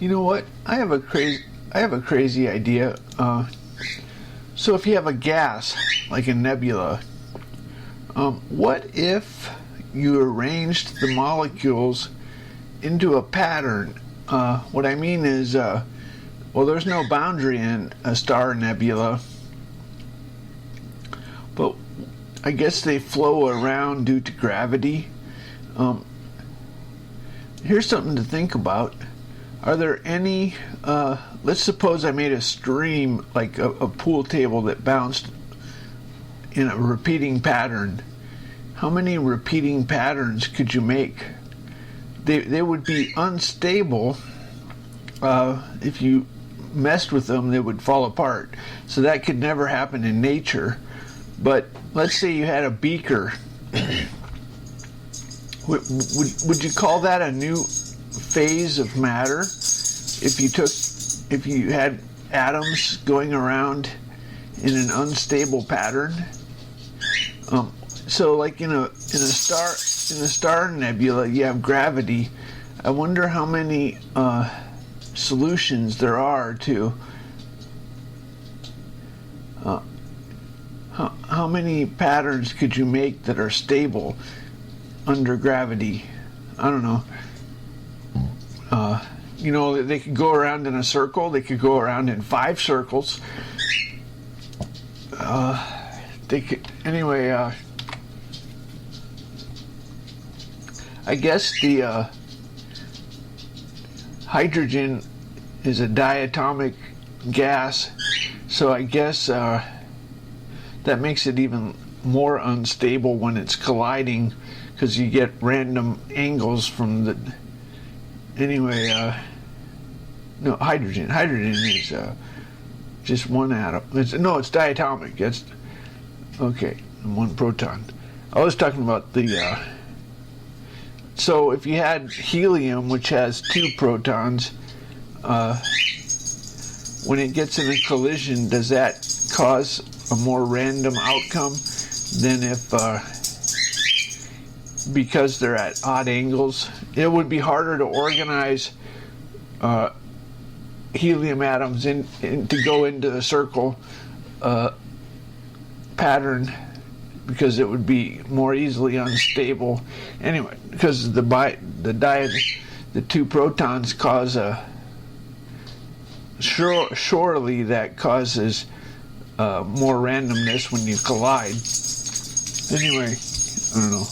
You know what? I have a crazy idea. So if you have a gas, like a nebula, what if you arranged the molecules into a pattern? What I mean is, well, there's no boundary in a star nebula, but I guess they flow around due to gravity. Here's something to think about. Are there any, let's suppose I made a stream, like a pool table that bounced in a repeating pattern. How many repeating patterns could you make? They would be unstable. If you messed with them, they would fall apart. So that could never happen in nature. But let's say you had a beaker. Would you call that a new phase of matter? If you had atoms going around in an unstable pattern. So like in a star nebula, you have gravity. I wonder how many solutions there are to how many patterns could you make that are stable under gravity? I don't know. You know, they could go around in a circle. They could go around in 5 circles. They could anyway. I guess the hydrogen is a diatomic gas, so I guess that makes it even more unstable when it's colliding, because you get random angles from the. Anyway, no, hydrogen. Hydrogen is just one atom. It's diatomic. That's okay. And 1 proton. I was talking about the. So if you had helium, which has 2 protons, when it gets in a collision, does that cause a more random outcome than if, because they're at odd angles? It would be harder to organize helium atoms to go into the circle pattern, because it would be more easily unstable. Anyway, because the 2 protons cause a surely that causes more randomness when you collide. Anyway, I don't know.